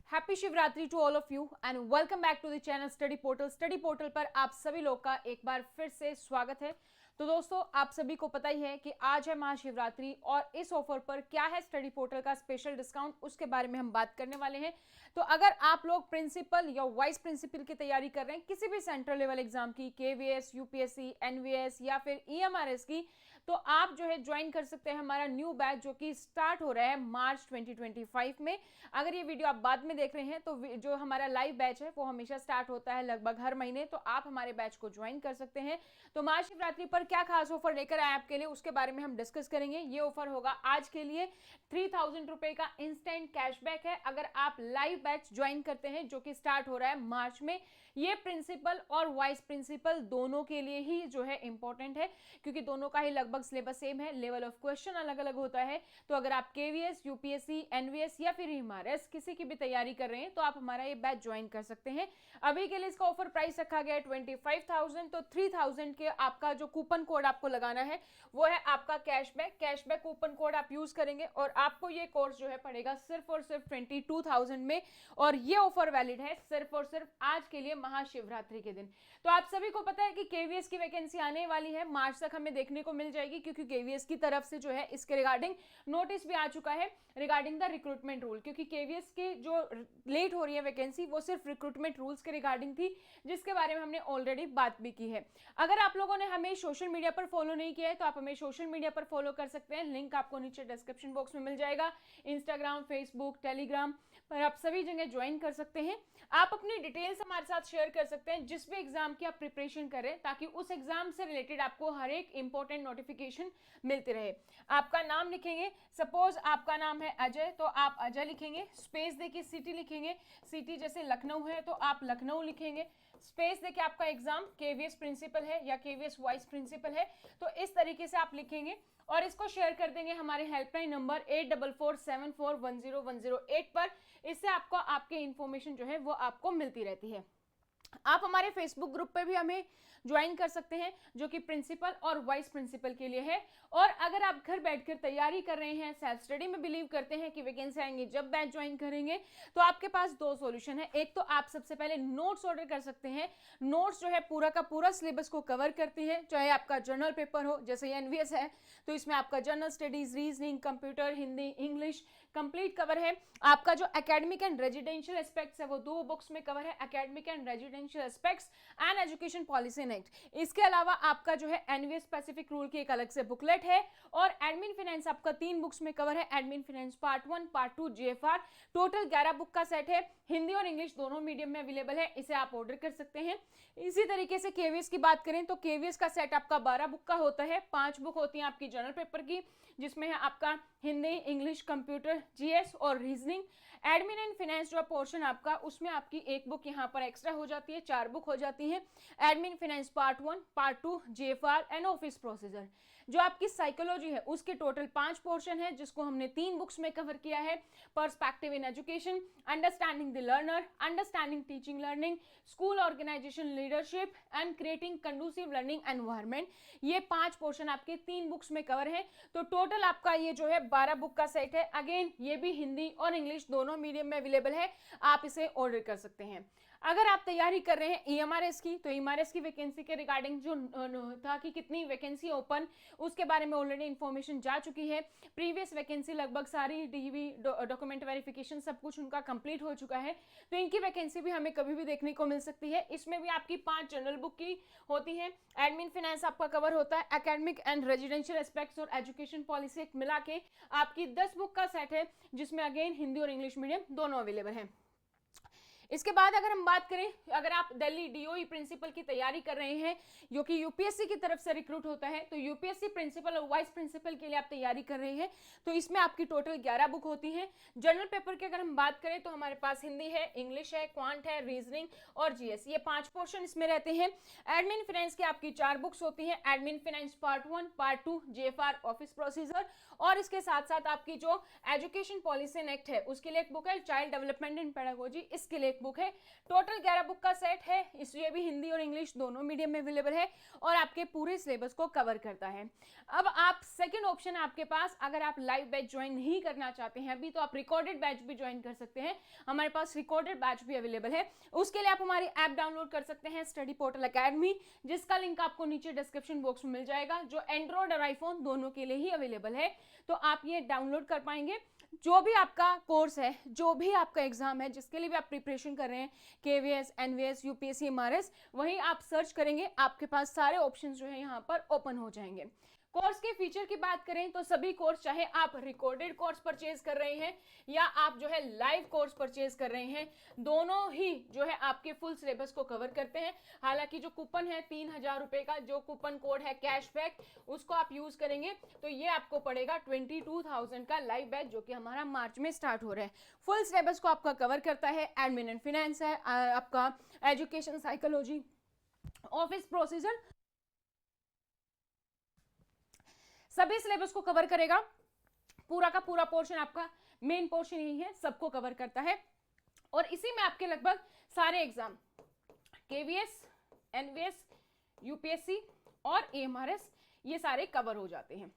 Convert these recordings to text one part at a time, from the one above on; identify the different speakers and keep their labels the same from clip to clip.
Speaker 1: Happy Shivratri to all of you and welcome back to the channel study portal. Study portal पर आप सभी लोग का एक बार फिर से स्वागत है। तो दोस्तों, आप सभी को पता ही है कि आज है महाशिवरात्रि और इस ऑफर पर क्या है स्टडी पोर्टल का स्पेशल डिस्काउंट, उसके बारे में हम बात करने वाले हैं। तो अगर आप लोग प्रिंसिपल या वाइस प्रिंसिपल की तैयारी कर रहे हैं किसी भी सेंट्रल लेवल एग्जाम की, केवीएस, यूपीएससी, एनवीएस या फिर ईएमआरएस की, तो आप जो है ज्वाइन कर सकते हैं हमारा न्यू बैच जो कि स्टार्ट हो रहा है मार्च 2025 में। अगर ये वीडियो आप बाद में देख रहे हैं तो जो हमारा लाइव बैच है वो हमेशा स्टार्ट होता है लगभग हर महीने, तो आप हमारे बैच को ज्वाइन कर सकते हैं। तो महाशिवरात्रि पर क्या खास ऑफर लेकर आए आपके लिए, उसके बारे में हम डिस्कस करेंगे। ये ऑफर होगा आज के लिए 3000 रुपए का इंस्टेंट कैशबैक है अगर आप लाइव बैच ज्वाइन करते हैं जो कि स्टार्ट हो रहा है मार्च में। ये प्रिंसिपल और वाइस प्रिंसिपल दोनों के लिए ही जो है इंपॉर्टेंट है, क्योंकि दोनों का ही लगभग सिलेबस सेम है, लेवल ऑफ क्वेश्चन अलग अलग होता है। तो अगर आप केवीएस, यूपीएससी, एनवीएस या फिर ईएमआरएस किसी की भी तैयारी कर रहे हैं तो आप हमारा ये बैच ज्वाइन कर सकते हैं। अभी के लिए इसका ऑफर प्राइस रखा गया है 25,000। तो 3000 के आपका जो कूपन कोड आपको लगाना है वो है आपका कैशबैक। कैशबैक कूपन कोड आप यूज करेंगे और आपको ये कोर्स जो है पड़ेगा सिर्फ और सिर्फ 22,000 में, और ये ऑफर वैलिड है सिर्फ और सिर्फ आज के लिए महाशिवरात्रि के दिन। तो आप सभी को पता है कि केवीएस की वैकेंसी आने वाली है, मार्च तक हमें देखने को मिल जाएगी, क्योंकि केवीएस की तरफ से जो है इसके रिगार्डिंग नोटिस भी आ चुका है रिगार्डिंग द रिक्रूटमेंट रूल। क्योंकि केवीएस की जो लेट हो रही है वैकेंसी वो सिर्फ रिक्रूटमेंट रूल्स के रिगार्डिंग थी, जिसके बारे में हमने ऑलरेडी बात भी की है। अगर आप लोगों ने हमें सोशल मीडिया पर फॉलो नहीं किया है तो आप हमें सोशल मीडिया पर फॉलो कर सकते हैं, लिंक आपको नीचे डिस्क्रिप्शन बॉक्स में मिल जाएगा। इंस्टाग्राम, फेसबुक, टेलीग्राम पर आप सभी जगह ज्वाइन कर सकते हैं। आप अपनी डिटेल्स हमारे साथ शेयर कर सकते हैं जिस भी एग्जाम की आप प्रिपरेशन करें, ताकि उस एग्जाम से रिलेटेड आपको हर एक इंपॉर्टेंट नोटिफिकेशन मिलती रहे। आपका नाम लिखेंगे, सपोज आपका नाम है अजय तो आप अजय लिखेंगे, स्पेस देके सिटी लिखेंगे, सिटी जैसे लखनऊ है तो आप लखनऊ लिखेंगे, स्पेस देके आपका एग्जाम केवीएस प्रिंसिपल है या केवीएस वाइस प्रिंसिपल है, तो इस तरीके से आप लिखेंगे और इसको शेयर कर देंगे हमारे हेल्पलाइन नंबर 8447410108 पर। इससे आपको आपके इंफॉर्मेशन जो है वो आपको मिलती रहती है। आप हमारे फेसबुक ग्रुप पे भी हमें ज्वाइन कर सकते हैं जो कि प्रिंसिपल और वाइस प्रिंसिपल के लिए है। और अगर आप घर बैठकर तैयारी कर रहे हैं, सेल्फ स्टडी में बिलीव करते हैं कि वैकेंसी आएंगे जब बैच ज्वाइन करेंगे, तो आपके पास दो सॉल्यूशन है। एक तो आप सबसे पहले नोट्स ऑर्डर कर सकते हैं। नोट्स जो है पूरा का पूरा सिलेबस को कवर करती है, चाहे आपका जर्नल पेपर हो, जैसे एनवीएस है तो इसमें आपका general studies, reasoning, computer, Hindi, English complete cover है। आपका जो एकेडमिक एंड रेजिडेंशियल एस्पेक्ट्स है वो दो बुक्स में कवर है, academic and residential aspects and education policy next. इसके अलावा आपका जो है एनवीएस स्पेसिफिक रूल की एक अलग से बुकलेट है, और एडमिन फाइनेंस आपका 3 बुक्स में कवर है, admin finance part 1, part 2, GFR. Total 11 book का सेट है, हिंदी और इंग्लिश दोनों मीडियम में अवेलेबल है, इसे आप ऑर्डर कर सकते हैं। इसी तरीके से केवीएस की बात करें तो केवीएस का सेट आपका 12 बुक का होता है। 5 बुक होती हैं आपकी जनरल पेपर की, जिसमें है आपका हिंदी, इंग्लिश, कंप्यूटर, जीएस और रीजनिंग। एडमिन एंड फाइनेंस जो पोर्शन आपका, उसमें आपकी एक बुक यहाँ पर एक्स्ट्रा हो जाती है, 4 बुक हो जाती है। Admin finance part 1, part 2, GFR and office procedure. जो आपकी साइकोलॉजी है उसके टोटल 5 पोर्शन है, जिसको हमने 3 बुक्स में कवर किया है। Perspective in education, understanding the learner, understanding teaching learning, school organisation leadership and creating conducive learning environment. ये 5 पोर्शन आपके 3 बुक्स में कवर है। तो टोटल आपका ये जो है 12 बुक का सेट है। अगेन ये भी हिंदी और इंग्लिश दोनों मीडियम में अवेलेबल है, आप इसे ऑर्डर कर सकते हैं। अगर आप तैयारी कर रहे हैं ईएमआरएस की, तो ईएमआरएस की वैकेंसी के रिगार्डिंग जो था कि कितनी वैकेंसी ओपन, उसके बारे में ऑलरेडी इन्फॉर्मेशन जा चुकी है। प्रीवियस वैकेंसी लगभग सारी डीवी डॉक्यूमेंट वेरिफिकेशन सब कुछ उनका कंप्लीट हो चुका है, तो इनकी वैकेंसी भी हमें कभी भी देखने को मिल सकती है। इसमें भी आपकी 5 जनरल बुक की होती है, एडमिन फाइनेंस आपका कवर होता है, एकेडमिक एंड रेजिडेंशियल एस्पेक्ट्स और एजुकेशन पॉलिसी मिला के आपकी 10 बुक का सेट है, जिसमें अगेन हिंदी और इंग्लिश मीडियम दोनों अवेलेबल है। इसके बाद अगर हम बात करें, अगर आप दिल्ली डीओई प्रिंसिपल की तैयारी कर रहे हैं जो कि यूपीएससी की तरफ से रिक्रूट होता है, तो यूपीएससी प्रिंसिपल और वाइस प्रिंसिपल के लिए आप तैयारी कर रहे हैं, तो इसमें आपकी टोटल 11 बुक होती हैं। जनरल पेपर की अगर हम बात करें तो हमारे पास हिंदी है, इंग्लिश है, क्वांट है, रीजनिंग और जीएस, ये 5 पोर्शन इसमें रहते हैं। एडमिन फाइनेंस की आपकी 4 बुक्स होती हैं, admin finance part 1, part 2, GFR, office procedure, और इसके साथ साथ आपकी जो एजुकेशन पॉलिसी एक्ट है उसके लिए एक बुक है, चाइल्ड डेवलपमेंट इन पेडागोजी, इसके लिए एक बुक है। टोटल 11 बुक का सेट है, इसलिए भी हिंदी और इंग्लिश दोनों मीडियम में अवेलेबल है और आपके पूरे सिलेबस को कवर करता है। अब आप सेकंड ऑप्शन है आपके पास, अगर आप लाइव बैच ज्वाइन नहीं करना चाहते हैं अभी, तो आप रिकॉर्डेड बैच भी ज्वाइन कर सकते हैं। हमारे पास रिकॉर्डेड बैच भी अवेलेबल है। उसके लिए आप हमारी ऐप डाउनलोड कर सकते हैं, स्टडी पोर्टल एकेडमी, जिसका लिंक आपको नीचे डिस्क्रिप्शन बॉक्स में मिल जाएगा, जो एंड्रॉइड और आईफोन दोनों के लिए ही अवेलेबल है। तो आप ये डाउनलोड कर पाएंगे। जो भी आपका कोर्स है, जो भी आपका एग्जाम है, जिसके लिए भी आप प्रिपरेशन कर रहे हैं, केवीएस, एनवीएस, यूपीएससी, एमआरएस, वहीं आप सर्च करेंगे, आपके पास सारे ऑप्शंस जो है यहाँ पर ओपन हो जाएंगे। कोर्स के फीचर की बात करें तो सभी कोर्स, चाहे आप रिकॉर्डेड कोर्स परचेज कर रहे हैं या आप जो है लाइव कोर्स परचेज कर रहे हैं, दोनों ही जो है आपके फुल सिलेबस को कवर करते हैं। हालांकि जो कूपन है 3000 रुपए का, जो कूपन कोड है कैशबैक, उसको आप यूज करेंगे तो ये आपको पड़ेगा 22,000 का लाइव बैच, जो कि हमारा मार्च में स्टार्ट हो रहा है। फुल सिलेबस को आपका कवर करता है। एडमिन एंड फाइनेंस है आपका, एजुकेशन साइकोलॉजी, ऑफिस प्रोसीजर, सभी सिलेबस को कवर करेगा। पूरा का पूरा पोर्शन आपका मेन पोर्शन यही है, सबको कवर करता है। और इसी में आपके लगभग सारे एग्जाम, केवीएस, एनवीएस, यूपीएससी और एएमआरएस, ये सारे कवर हो जाते हैं।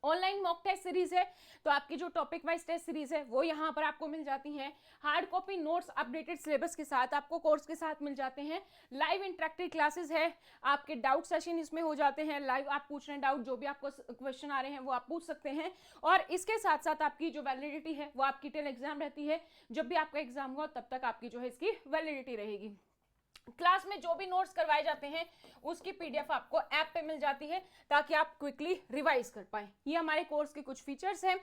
Speaker 1: ऑनलाइन मॉक टेस्ट सीरीज है, तो आपकी जो टॉपिक वाइज टेस्ट सीरीज है वो यहाँ पर आपको मिल जाती हैं। Hard copy notes updated syllabus के साथ आपको कोर्स के साथ मिल जाते हैं। लाइव इंटरेक्टिव क्लासेस है, आपके डाउट सेशन इसमें हो जाते हैं। लाइव आप पूछ रहे हैं डाउट, जो भी आपको क्वेश्चन आ रहे हैं वो आप पूछ सकते हैं। और इसके साथ साथ आपकी जो वैलिडिटी है वो आपकी टिल एग्जाम रहती है। जब भी आपका एग्जाम हुआ तब तक आपकी जो है इसकी वैलिडिटी रहेगी। क्लास में जो भी नोट्स करवाए जाते हैं उसकी पीडीएफ आपको ऐप पे मिल जाती है, ताकि आप क्विकली रिवाइज कर पाए। ये हमारे कोर्स के कुछ फीचर्स हैं।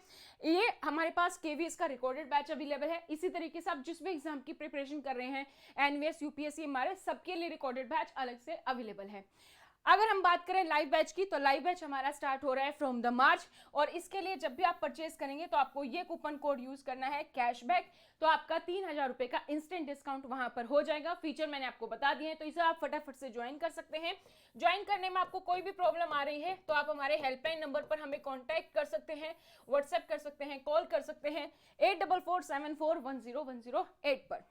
Speaker 1: ये हमारे पास केवीएस का रिकॉर्डेड बैच अवेलेबल है। इसी तरीके से आप जिस भी एग्जाम की प्रिपरेशन कर रहे हैं, एनवीएस, यूपीएससी, एमआरएस, सबके लिए रिकॉर्डेड बैच अलग से अवेलेबल है। अगर हम बात करें लाइव बैच की, तो लाइव बैच हमारा स्टार्ट हो रहा है फ्रॉम द मार्च, और इसके लिए जब भी आप परचेज करेंगे तो आपको ये कूपन कोड यूज करना है कैशबैक, तो आपका 3000 रुपए का इंस्टेंट डिस्काउंट वहां पर हो जाएगा। फीचर मैंने आपको बता दिए हैं, तो इसे आप फटाफट से ज्वाइन कर सकते हैं। ज्वाइन करने में आपको कोई भी प्रॉब्लम आ रही है तो आप हमारे हेल्पलाइन नंबर पर हमें कॉन्टैक्ट कर सकते हैं, व्हाट्सएप कर सकते हैं, कॉल कर सकते हैं 8447410108 पर।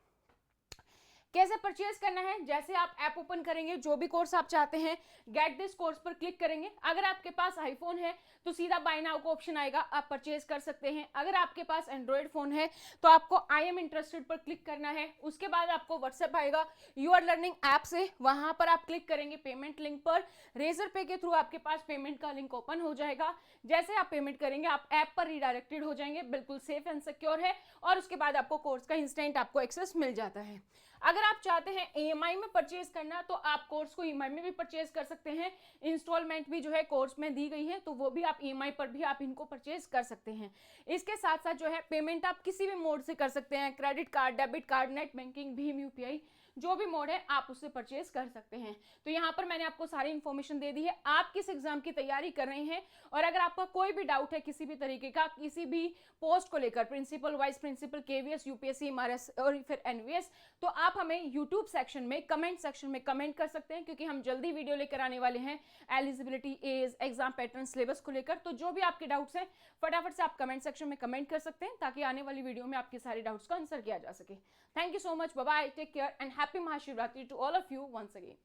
Speaker 1: कैसे परचेज करना है, जैसे आप ऐप ओपन करेंगे, जो भी कोर्स आप चाहते हैं, गेट दिस कोर्स पर क्लिक करेंगे। अगर आपके पास आईफोन है तो सीधा बाय नाउ का ऑप्शन आएगा, आप परचेज कर सकते हैं। अगर आपके पास एंड्रॉइड फोन है तो आपको आई एम इंटरेस्टेड पर क्लिक करना है। उसके बाद आपको व्हाट्सएप आएगा यू आर लर्निंग ऐप से, वहां पर आप क्लिक करेंगे पेमेंट लिंक पर। रेजर पे के थ्रू आपके पास पेमेंट का लिंक ओपन हो जाएगा। जैसे आप पेमेंट करेंगे आप ऐप पर रिडायरेक्टेड हो जाएंगे, बिल्कुल सेफ एंड सिक्योर है। और उसके बाद आपको कोर्स का इंस्टेंट आपको एक्सेस मिल जाता है। अगर आप चाहते हैं ईएमआई में परचेज करना, तो आप कोर्स को ईएमआई में भी परचेज कर सकते हैं। इंस्टॉलमेंट भी जो है कोर्स में दी गई है, तो वो भी आप ईएमआई पर भी आप इनको परचेज कर सकते हैं। इसके साथ साथ जो है पेमेंट आप किसी भी मोड से कर सकते हैं, credit card, debit card, net banking, Bhim UPI, जो भी मोड है आप उससे परचेज कर सकते हैं। तो यहाँ पर मैंने आपको सारी इंफॉर्मेशन दे दी है। आप किस एग्जाम की तैयारी कर रहे हैं, और अगर आपका कोई भी डाउट है किसी भी तरीके का, किसी भी पोस्ट को लेकर, principal, vice principal, KVS, UPSC, MRS और फिर एनवीएस, तो आप हमें यूट्यूब सेक्शन में, कमेंट सेक्शन में कमेंट कर सकते हैं, क्योंकि हम जल्दी वीडियो लेकर आने वाले हैं eligibility, age, exam pattern, syllabus को लेकर। तो जो भी आपके डाउट्स हैं फटाफट से आप कमेंट सेक्शन में कमेंट कर सकते हैं, ताकि आने वाली वीडियो में आपके सारे डाउट्स का आंसर किया जा सके। Thank you so much, bye bye, take care and happy Mahashivratri to all of you once again.